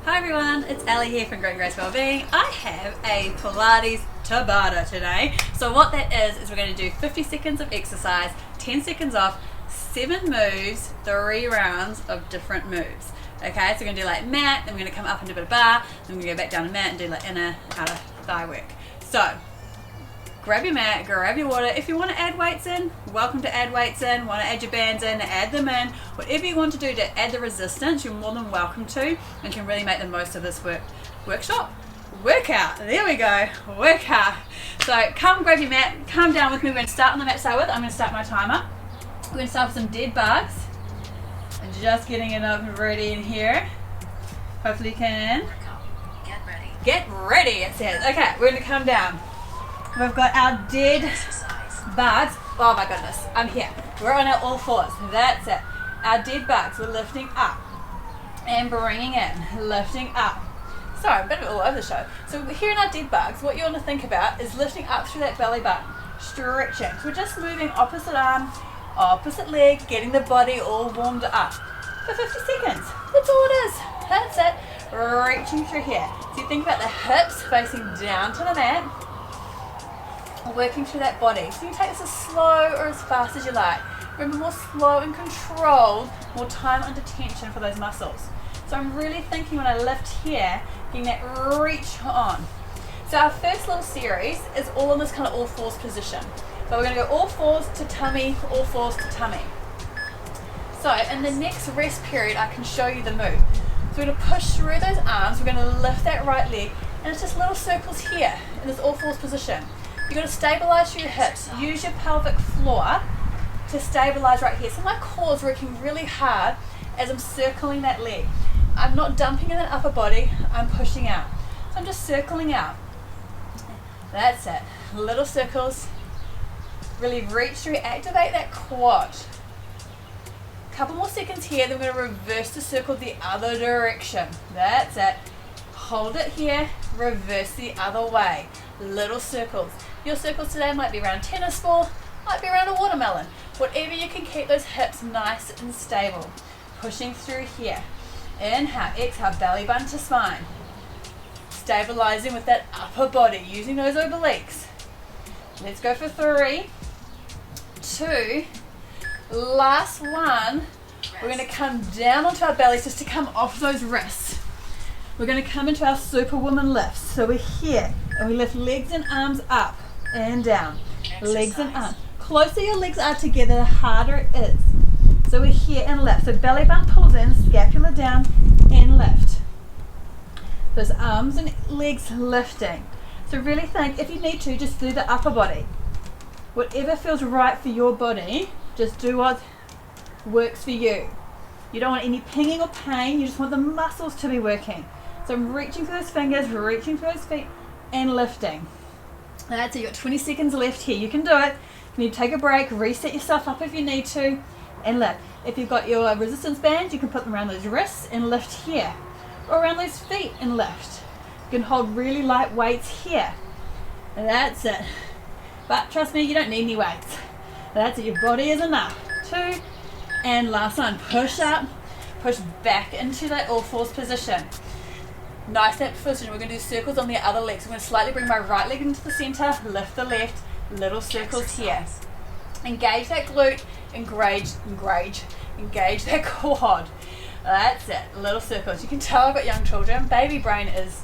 Hi everyone, it's Ellie here from Great Grace Wellbeing. I have a Pilates Tabata today. So what that is we're going to do 50 seconds of exercise, 10 seconds off, 7 moves, 3 rounds of different moves. Okay, so we're going to do like mat, then we're going to come up and do a bit of bar, then we're going to go back down to mat and do like inner, outer thigh work. So grab your mat, grab your water. If you want to add weights in, welcome to add weights in. Want to add your bands in, add them in. Whatever you want to do to add the resistance, you're more than welcome to, and can really make the most of this workout. There we go, workout. So come grab your mat, come down with me. We're going to start on the mat to start with. I'm going to start my timer. We're going to start with some dead bugs. And just getting it up and ready in here. Hopefully you can. Get ready, it says. Okay, we're going to come down. We've got our dead bugs. Oh my goodness, I'm here. We're on our all fours. That's it. Our dead bugs, we're lifting up and bringing in, lifting up. Sorry, I'm a bit all over the show. So here in our dead bugs, what you want to think about is lifting up through that belly button, stretching. So we're just moving opposite arm, opposite leg, getting the body all warmed up for 50 seconds. That's all it is. That's it. Reaching through here. So you think about the hips facing down to the mat, working through that body. So you can take this as slow or as fast as you like. Remember, more slow and controlled, more time under tension for those muscles. So I'm really thinking when I lift here, getting that reach on. So our first little series is all in this kind of all fours position. So we're going to go all fours to tummy, all fours to tummy. So in the next rest period, I can show you the move. So we're going to push through those arms, we're going to lift that right leg, and it's just little circles here in this all fours position. You've got to stabilize your hips. Use your pelvic floor to stabilize right here. So my core is working really hard as I'm circling that leg. I'm not dumping in that upper body, I'm pushing out. So I'm just circling out. That's it. Little circles. Really reach through, activate that quad. Couple more seconds here, then we're going to reverse the circle the other direction. That's it. Hold it here, reverse the other way. Little circles. Your circles today might be around a tennis ball, might be around a watermelon. Whatever you can keep those hips nice and stable. Pushing through here. Inhale, exhale, belly button to spine. Stabilizing with that upper body, using those obliques. Let's go for 3, 2, last one. We're going to come down onto our bellies just to come off those wrists. We're going to come into our Superwoman Lifts. So we're here and we lift legs and arms up and down. Legs and arms. Closer your legs are together, the harder it is. So we're here and lift. So belly button pulls in, scapula down and lift. Those arms and legs lifting. So really think, if you need to, just do the upper body. Whatever feels right for your body, just do what works for you. You don't want any pinging or pain, you just want the muscles to be working. So I'm reaching for those fingers, reaching for those feet, and lifting. That's it, you've got 20 seconds left here. You can do it. You need to take a break, reset yourself up if you need to, and lift. If you've got your resistance bands, you can put them around those wrists and lift here. Or around those feet and lift. You can hold really light weights here. And that's it. But trust me, you don't need any weights. That's it, your body is enough. 2, and last one, push up, push back into that all fours position. Nice that position. We're going to do circles on the other leg. So I'm going to slightly bring my right leg into the center, lift the left, little circles here. Engage that glute, engage that quad. That's it, little circles. You can tell I've got young children. Baby brain is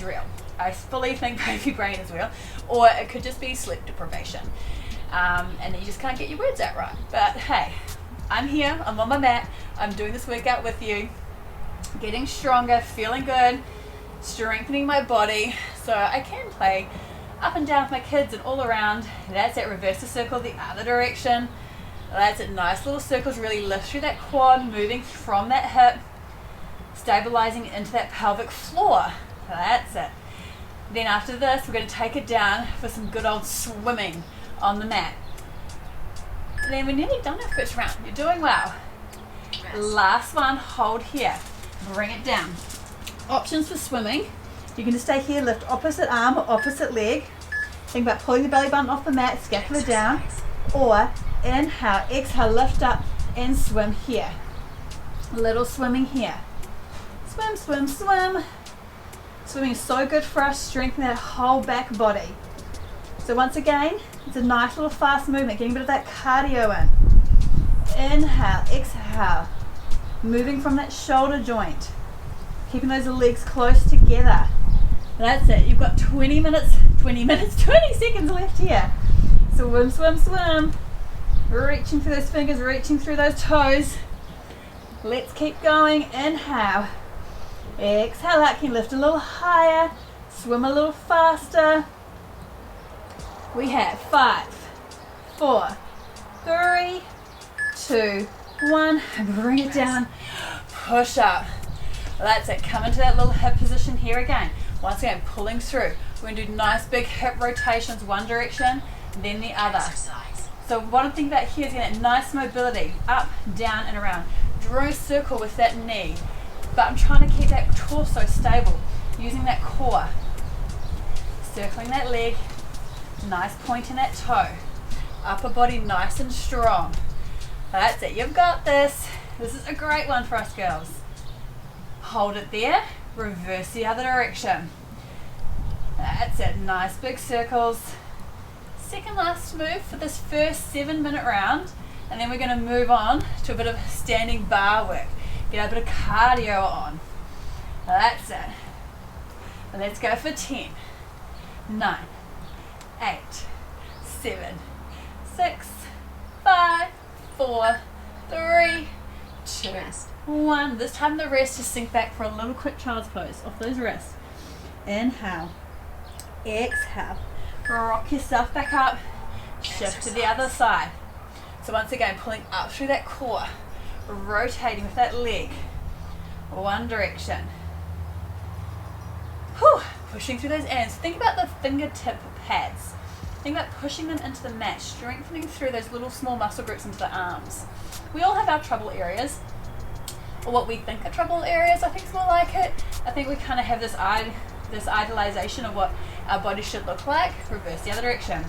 real. I fully think baby brain is real. Or it could just be sleep deprivation. And you just can't get your words out right. But hey, I'm here, I'm on my mat, I'm doing this workout with you, getting stronger, feeling good, strengthening my body so I can play up and down with my kids and all around. That's it, reverse the circle the other direction. That's it, nice little circles, really lift through that quad, moving from that hip, stabilizing into that pelvic floor. That's it. Then after this, we're going to take it down for some good old swimming on the mat. And then we're nearly done our first round. You're doing well. Last one, hold here. Bring it down. Options for swimming. You can just stay here, lift opposite arm or opposite leg. Think about pulling the belly button off the mat, scapula down. Or inhale, exhale, lift up and swim here. A little swimming here. Swim, swim, swim. Swimming is so good for us, strengthening that whole back body. So once again, it's a nice little fast movement, getting a bit of that cardio in. Inhale, exhale. Moving from that shoulder joint. Keeping those legs close together. That's it. You've got 20 seconds left here. Swim, swim, swim. Reaching through those fingers, reaching through those toes. Let's keep going. Inhale. Exhale out. Can you lift a little higher? Swim a little faster. We have 5, 4, 3, 2, 1. And bring it down. Push up. That's it. Come into that little hip position here again. Once again, pulling through. We're going to do nice big hip rotations, one direction, then the other. So one thing about here is getting that nice mobility, up, down, and around. Draw a circle with that knee, but I'm trying to keep that torso stable, using that core. Circling that leg, nice point in that toe. Upper body nice and strong. That's it, you've got this. This is a great one for us girls. Hold it there, reverse the other direction. That's it, nice big circles. Second last move for this first 7-minute round, and then we're going to move on to a bit of standing bar work. Get a bit of cardio on. That's it. And let's go for 10, 9, 8, 7, 6, 5, 4, 3, 2, 1. This time the rest is sink back for a little quick child's pose off those wrists. Inhale, exhale, rock yourself back up, shift to the other side. So once again, pulling up through that core, rotating with that leg, one direction. Whew. Pushing through those ends. Think about the fingertip pads. Think about pushing them into the mat, strengthening through those little small muscle groups into the arms. We all have our trouble areas, or what we think are trouble areas. I think it's more like it. I think we kind of have this idealization of what our body should look like. Reverse the other direction.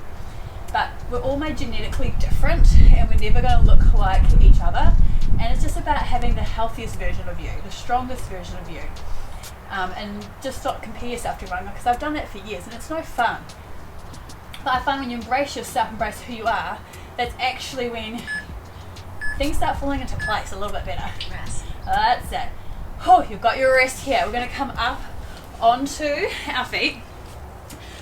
But we're all made genetically different, and we're never going to look like each other. And it's just about having the healthiest version of you, the strongest version of you. And just not compare yourself to everyone, because I've done that for years and it's no fun. But I find when you embrace yourself, embrace who you are, that's actually when things start falling into place a little bit better. Rest. That's it. Oh, you've got your rest here. We're going to come up onto our feet.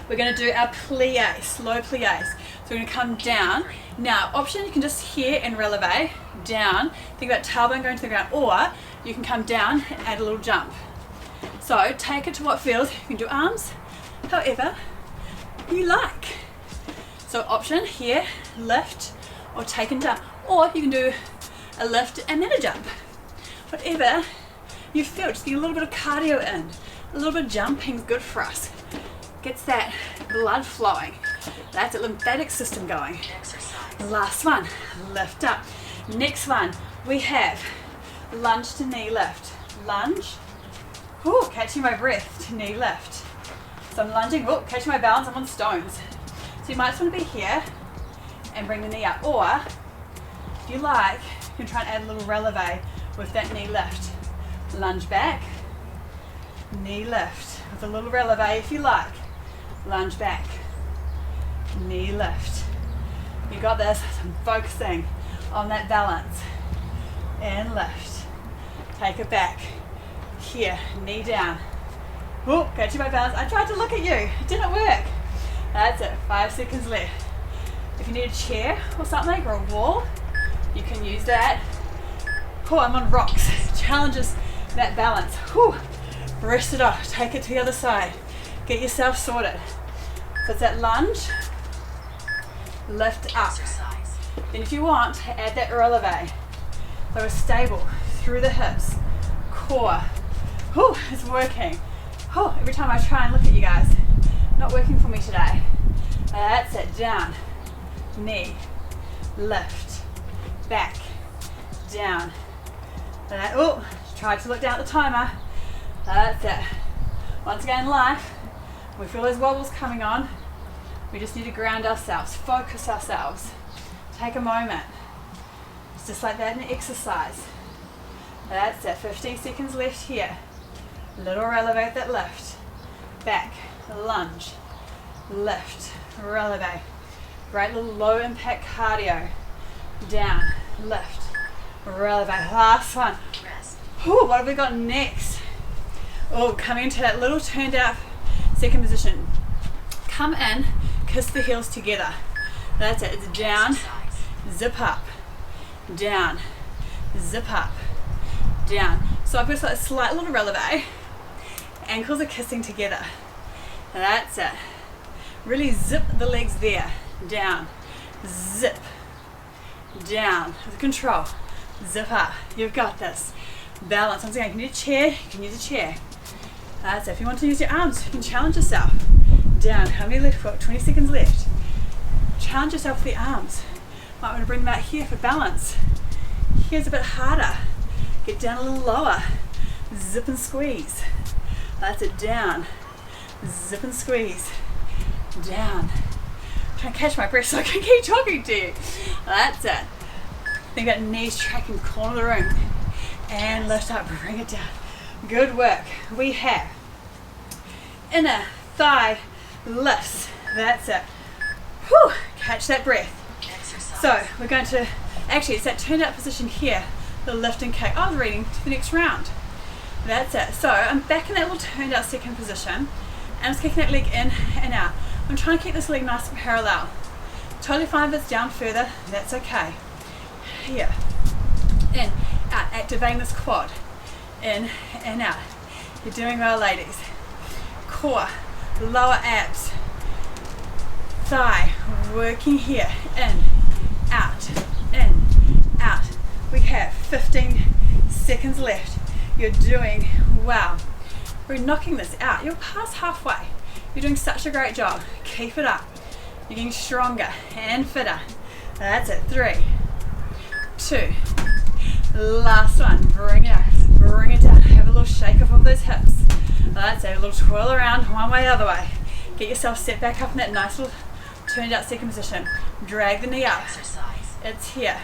We're going to do our plies, slow plies. So we're going to come down. Now, option, you can just here and releve, down. Think about tailbone going to the ground, or you can come down and add a little jump. So take it to what feels. You can do arms however you like. So option here, lift or take and jump. Or you can do a lift and then a jump. Whatever you feel, just get a little bit of cardio in. A little bit of jumping is good for us. Gets that blood flowing. That's a lymphatic system going. Exercise. Last one, lift up. Next one, we have lunge to knee lift. Lunge, ooh, catching my breath to knee lift. So I'm lunging, ooh, catching my balance, I'm on stones. So you might just want to be here and bring the knee up. Or, if you like, you can try and add a little releve with that knee lift. Lunge back, knee lift. With a little releve if you like. Lunge back, knee lift. You got this. I'm focusing on that balance. And lift. Take it back. Here, knee down. Ooh, catching my balance. I tried to look at you. It didn't work. That's it. 5 seconds left. If you need a chair or something, or a wall, you can use that. Oh, I'm on rocks. Challenges that balance. Whew. Rest it off. Take it to the other side. Get yourself sorted. So it's that lunge, lift up. Exercise. Then if you want, add that releve. So it's stable through the hips, core. Whew, it's working. Whew, every time I try and look at you guys, not working for me today. That's it. Down, knee, lift, back, down. Oh, tried to look down at the timer. That's it. Once again, life. We feel those wobbles coming on. We just need to ground ourselves, focus ourselves. Take a moment. It's just like that in exercise. That's it. 15 seconds left here. Little releve that lift. Back, lunge, lift, releve. Great little low impact cardio. Down, lift, releve. Last one. Ooh, what have we got next? Oh, coming into that little turned out second position. Come in, kiss the heels together. That's it. It's down, zip up, down, zip up, down. So I've got a slight little releve. Ankles are kissing together. That's it. Really zip the legs there. Down, zip, down with control. Zip up. You've got this. Balance. Once again, you can use a chair. You can use a chair. That's it. If you want to use your arms, you can challenge yourself. Down. How many left? Got 20 seconds left. Challenge yourself with the arms. Might want to bring them out here for balance. Here's a bit harder. Get down a little lower. Zip and squeeze. That's it. Down. Zip and squeeze. Down. Try and catch my breath so I can keep talking to you. That's it. Think about knees tracking the corner of the room. And lift up, bring it down. Good work. We have inner thigh lifts. That's it. Whew. Catch that breath. So we're going to, actually it's that turned out position here, the lift and kick. I was reading to the next round. That's it. So I'm back in that little turned out second position and I'm just kicking that leg in and out. I'm trying to keep this leg nice and parallel. Totally fine if it's down further, that's okay. Here, in, out, activating this quad. In and out. You're doing well, ladies. Core, lower abs, thigh, working here. In, out, we have 15 seconds left. You're doing well. We're knocking this out. You're past halfway. You're doing such a great job. Keep it up. You're getting stronger and fitter. That's it. 3, 2, last one. Bring it up. Bring it down. Have a little shake off of those hips. That's it. A little twirl around one way, the other way. Get yourself set back up in that nice little turned out second position. Drag the knee up. It's here.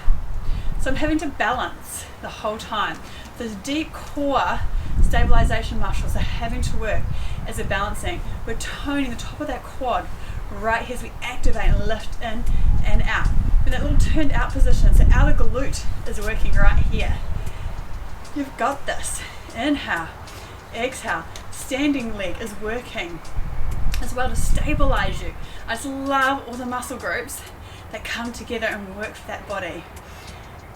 So I'm having to balance the whole time. Those deep core stabilization muscles are having to work as they're balancing. We're toning the top of that quad right here as we activate and lift in and out. In that little turned out position, so outer glute is working right here. You've got this. Inhale, exhale. Standing leg is working as well to stabilize you. I just love all the muscle groups that come together and work for that body.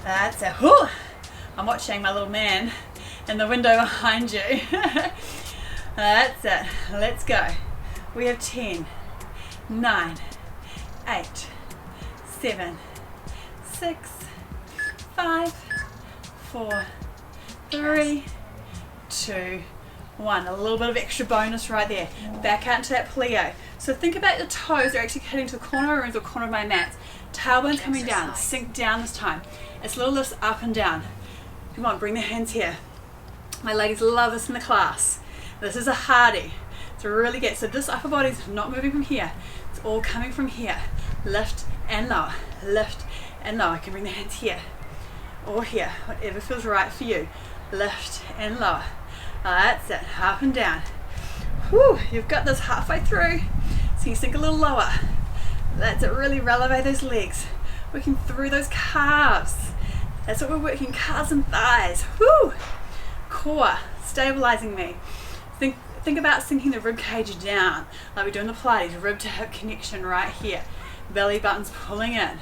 That's it. Whew. I'm watching my little man in the window behind you. That's it. Let's go. We have 10, 9, 8, 7, 6, 5, 4, 3, 2, 1. A little bit of extra bonus right there. Back out into that plie. So think about your toes are actually heading to the corner of my rooms or corner of my mats. Tailbone's coming down. Sink down this time. It's little lifts up and down. Come on, bring the hands here. My ladies love this in the class. This is a hardie. It's really good. So this upper body's not moving from here. It's all coming from here. Lift and lower. Lift and lower. I can bring the hands here or here. Whatever feels right for you. Lift and lower. That's it. Up and down. Whew, you've got this halfway through. So you sink a little lower. That's it. Really releve those legs. Working through those calves. That's what we're working, calves and thighs. Whoo! Core, stabilizing me. Think about sinking the rib cage down, like we're doing the Pilates, rib to hip connection right here. Belly buttons pulling in.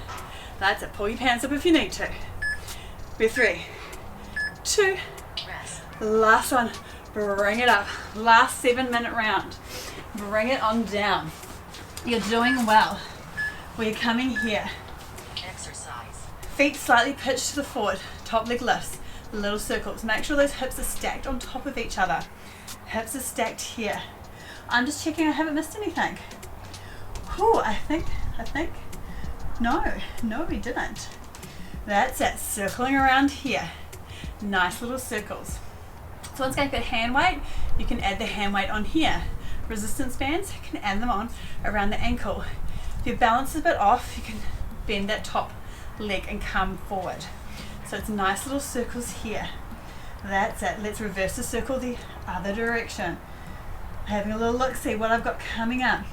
That's it. Pull your pants up if you need to. We're 3, 2, last one. Bring it up. Last 7-minute round. Bring it on down. You're doing well. We're coming here. Feet slightly pitched to the forward, top leg lifts, little circles. Make sure those hips are stacked on top of each other. Hips are stacked here. I'm just checking I haven't missed anything. Whew, I think, no we didn't. That's it, circling around here. Nice little circles. So once again, for hand weight, you can add the hand weight on here. Resistance bands, you can add them on around the ankle. If your balance is a bit off, you can bend that top leg and come forward. So it's nice little circles here. That's it. Let's reverse the circle the other direction. Having a little look, see what I've got coming up.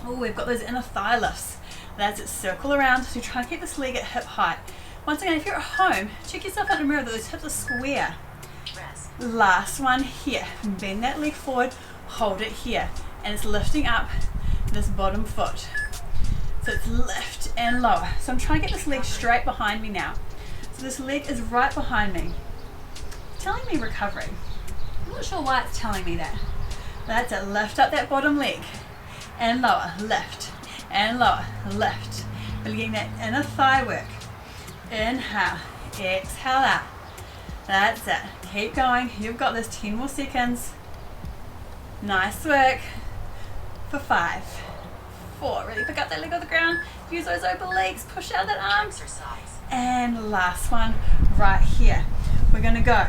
Oh, we've got those inner thigh lifts. That's it. Circle around. So try and keep this leg at hip height. Once again, if you're at home, check yourself out in the mirror that those hips are square. Last one here. Bend that leg forward, hold it here, and it's lifting up this bottom foot. So it's lift and lower. So I'm trying to get this leg straight behind me now. So this leg is right behind me, telling me recovering. I'm not sure why it's telling me that. That's it. Lift up that bottom leg and lower, lift and lower, lift. Really getting that inner thigh work. Inhale, exhale out. That's it. Keep going. You've got this. 10 more seconds. Nice work. For 5, 4. Really pick up that leg off the ground. Use those obliques. Push out that arm. And last one right here. We're going to go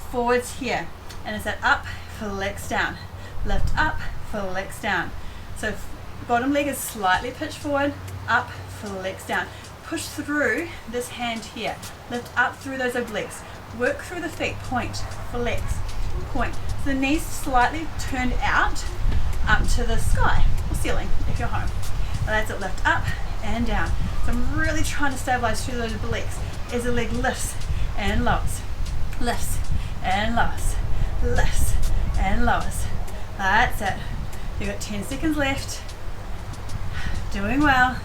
forwards here. And it's that up, flex down. Lift up, flex down. So bottom leg is slightly pitched forward. Up, flex down. Push through this hand here. Lift up through those obliques. Work through the feet. Point, flex, point. So the knees slightly turned out up to the sky or ceiling if you're home. And that's it. Lift up and down. So I'm really trying to stabilize through those obliques as the leg lifts and lowers. Lifts and lowers. Lifts and lowers. That's it. You've got 10 seconds left. Doing well.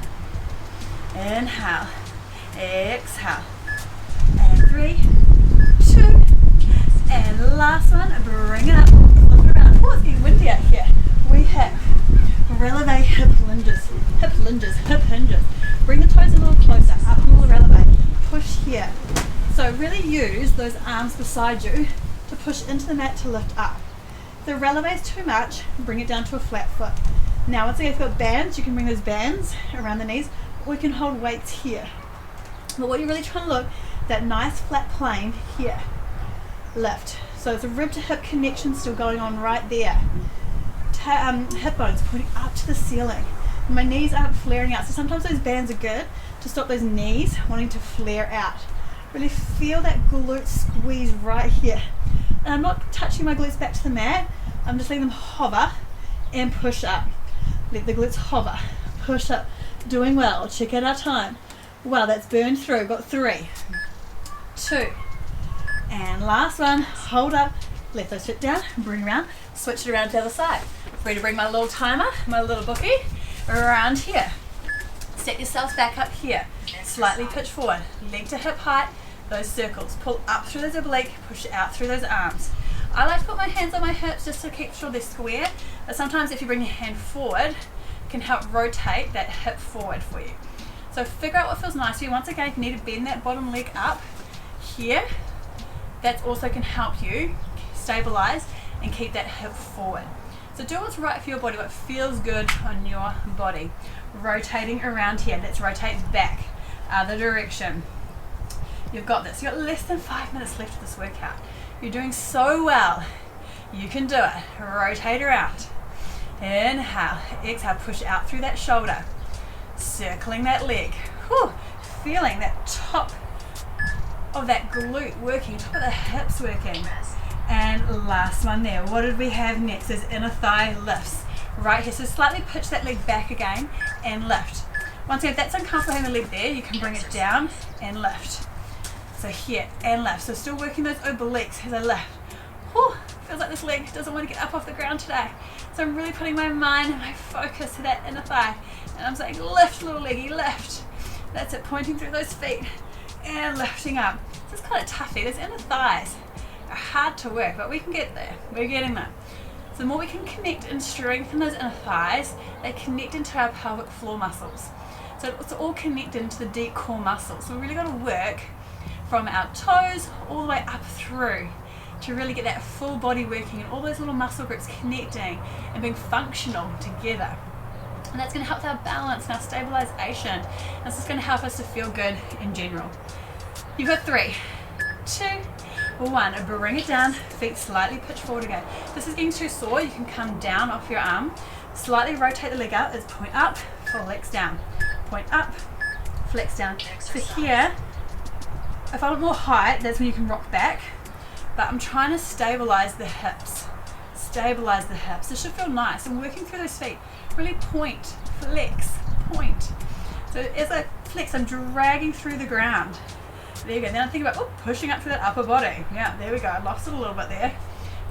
Inhale, exhale, and 3, 2, and last one, bring it up, look around. Oh, it's getting windy out here. We have releve hip lunges, hip hinges. Bring the toes a little closer, up a little releve, push here. So really use those arms beside you to push into the mat to lift up. If the releve is too much, bring it down to a flat foot. Now once again, if you've got bands, you can bring those bands around the knees. We can hold weights here. But what you're really trying to look, that nice flat plane here. Lift. So it's a rib to hip connection still going on right there. Hip bones pointing up to the ceiling. My knees aren't flaring out. So sometimes those bands are good to stop those knees wanting to flare out. Really feel that glute squeeze right here. And I'm not touching my glutes back to the mat. I'm just letting them hover and push up. Let the glutes hover, push up. Doing well. Check out our time. Wow, that's burned through. Got 3, 2, and last one. Hold up. Let those sit down. Bring around. Switch it around to the other side. Free to bring my little timer, my little bookie, around here. Set yourselves back up here. Slightly pitch forward. Leg to hip height. Those circles. Pull up through those oblique. Push out through those arms. I like to put my hands on my hips just to keep sure they're square. But sometimes if you bring your hand forward, can help rotate that hip forward for you. So figure out what feels nice for you. Once again, if you need to bend that bottom leg up here, that also can help you stabilize and keep that hip forward. So do what's right for your body, what feels good on your body. Rotating around here. Let's rotate back, other direction. You've got this. You've got less than 5 minutes left of this workout. You're doing so well. You can do it. Rotate around. Inhale, exhale, push out through that shoulder, circling that leg. Whew, feeling that top of that glute working, top of the hips working. And last one there. What did we have next? Is inner thigh lifts. Right here, so slightly pitch that leg back again and lift. Once again, if that's uncomfortable having the leg there, you can bring it down and lift. So here and lift. So still working those obliques as I lift. Whew, feels like this leg doesn't want to get up off the ground today. So I'm really putting my mind and my focus to that inner thigh. And I'm saying, lift, little leggy, lift. That's it, pointing through those feet and lifting up. This is kind of toughy. Those inner thighs are hard to work, but we can get there. We're getting there. So the more we can connect and strengthen those inner thighs, they connect into our pelvic floor muscles. So it's all connected into the deep core muscles. So we really got to work from our toes all the way up through to really get that full body working and all those little muscle groups connecting and being functional together. And that's going to help with our balance and our stabilization. And this is going to help us to feel good in general. You've got 3, 2, 1. Bring it down, feet slightly pitch forward again. If this is getting too sore, you can come down off your arm, slightly rotate the leg out. It's point up, flex down, point up, flex down. So here, if I want more height, that's when you can rock back. but I'm trying to stabilize the hips. Stabilize the hips. This should feel nice. I'm working through those feet. Really point, flex, point. So as I flex, I'm dragging through the ground. There you go. Then I think about pushing up through that upper body. Yeah, there we go. I lost it a little bit there.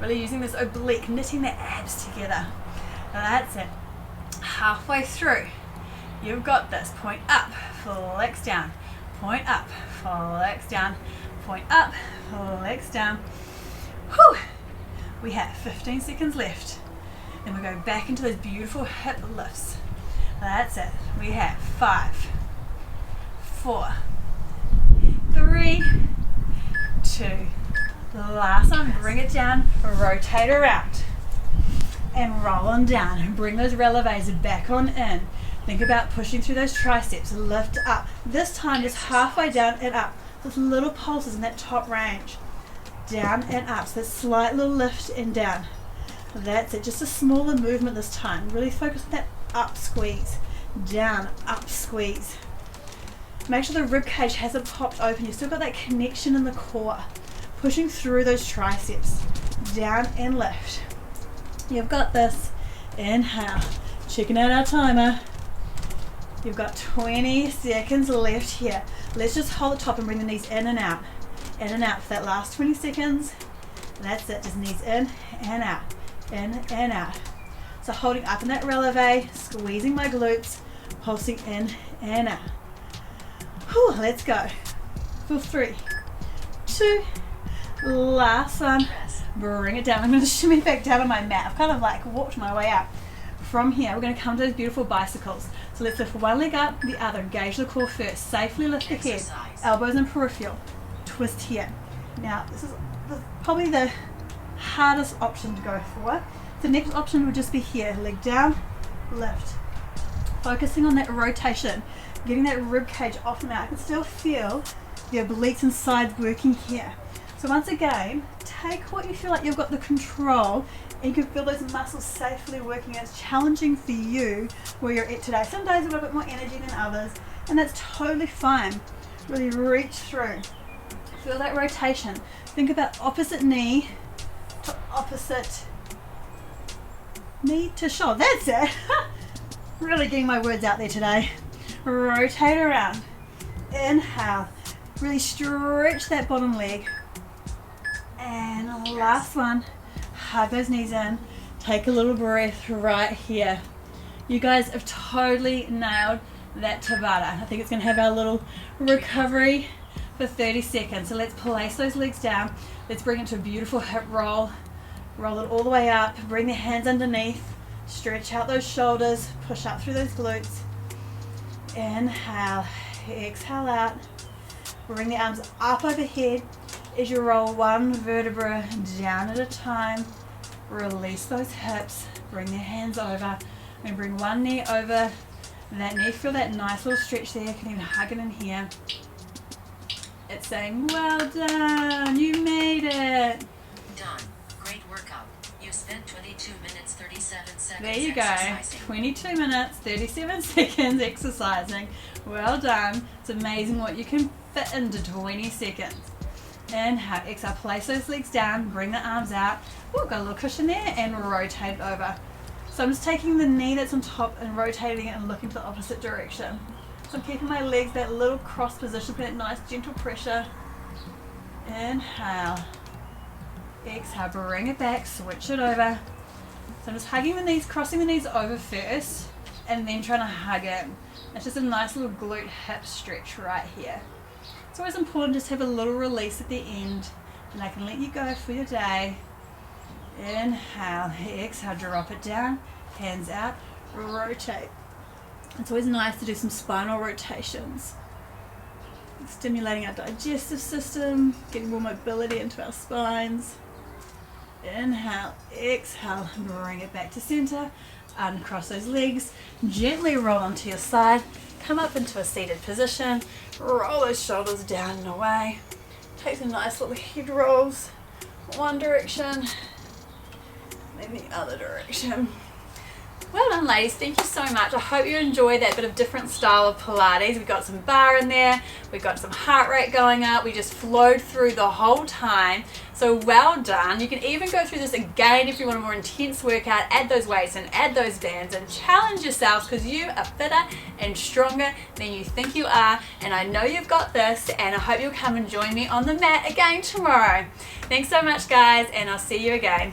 Really using this oblique, knitting the abs together. That's it. Halfway through. You've got this. Point up, flex down. Point up, flex down. Point up, flex down. Whew. We have 15 seconds left. Then we go back into those beautiful hip lifts. That's it. We have 5, 4, 3, 2. Last one. Bring it down. Rotate around. And roll on down. And bring those releves back on in. Think about pushing through those triceps. Lift up. This time just halfway down and up. Those little pulses in that top range. Down and up. So that slight little lift and down. That's it. Just a smaller movement this time. Really focus on that up squeeze. Down, up squeeze. Make sure the rib cage hasn't popped open. You've still got that connection in the core. Pushing through those triceps. Down and lift. You've got this. Inhale. Checking out our timer. You've got 20 seconds left here. Let's just hold the top and bring the knees in and out. In and out for that last 20 seconds. That's it. Just knees in and out. In and out. So holding up in that releve, squeezing my glutes, pulsing in and out. Whew, let's go. For 3, 2, last one. Bring it down. I'm going to shimmy back down on my mat. I've kind of like walked my way up. From here, we're going to come to those beautiful bicycles. So let's lift one leg up, the other. Engage the core first. Safely lift the head. Elbows in peripheral. Twist here. Now, this is probably the hardest option to go for. The next option would just be here. Leg down, lift. Focusing on that rotation. Getting that rib cage off now. I can still feel the obliques and sides working here. So once again, take what you feel like you've got the control and you can feel those muscles safely working. It's challenging for you where you're at today. Some days you've got a bit more energy than others, and that's totally fine. Really reach through. Feel that rotation. Think about opposite knee to opposite knee to shoulder. That's it. Really getting my words out there today. Rotate around. Inhale. Really stretch that bottom leg. And last one. Hug those knees in. Take a little breath right here. You guys have totally nailed that Tabata. I think it's going to have our little recovery for 30 seconds. So let's place those legs down. Let's bring it to a beautiful hip roll. Roll it all the way up. Bring the hands underneath. Stretch out those shoulders. Push up through those glutes. Inhale. Exhale out. Bring the arms up overhead as you roll one vertebra down at a time. Release those hips. Bring the hands over. And bring one knee over that knee. Feel that nice little stretch there. You can even hug it in here. It's saying, well done. You made it. Done. Great workout. You spent 22 minutes, 37 seconds There you go. exercising. 22 minutes, 37 seconds exercising. Well done. It's amazing what you can fit into 20 seconds. Inhale, exhale, place those legs down, bring the arms out. Ooh, got a little cushion there, and rotate it over. So I'm just taking the knee that's on top and rotating it and looking to the opposite direction. So I'm keeping my legs that little cross position, putting that nice gentle pressure. Inhale. Exhale, bring it back, switch it over. So I'm just hugging the knees, crossing the knees over first, and then trying to hug it. It's just a nice little glute hip stretch right here. It's always important just to have a little release at the end, and I can let you go for your day. Inhale, exhale, drop it down, hands out, rotate. It's always nice to do some spinal rotations. Stimulating our digestive system, getting more mobility into our spines. Inhale, exhale, bring it back to center, uncross those legs, gently roll onto your side, come up into a seated position, roll those shoulders down and away, take some nice little head rolls, one direction, then the other direction. Well done, ladies. Thank you so much. I hope you enjoyed that bit of different style of Pilates. We've got some bar in there. We've got some heart rate going up. We just flowed through the whole time. So well done. You can even go through this again if you want a more intense workout. Add those weights and add those bands and challenge yourselves, because you are fitter and stronger than you think you are. And I know you've got this, and I hope you'll come and join me on the mat again tomorrow. Thanks so much, guys, and I'll see you again.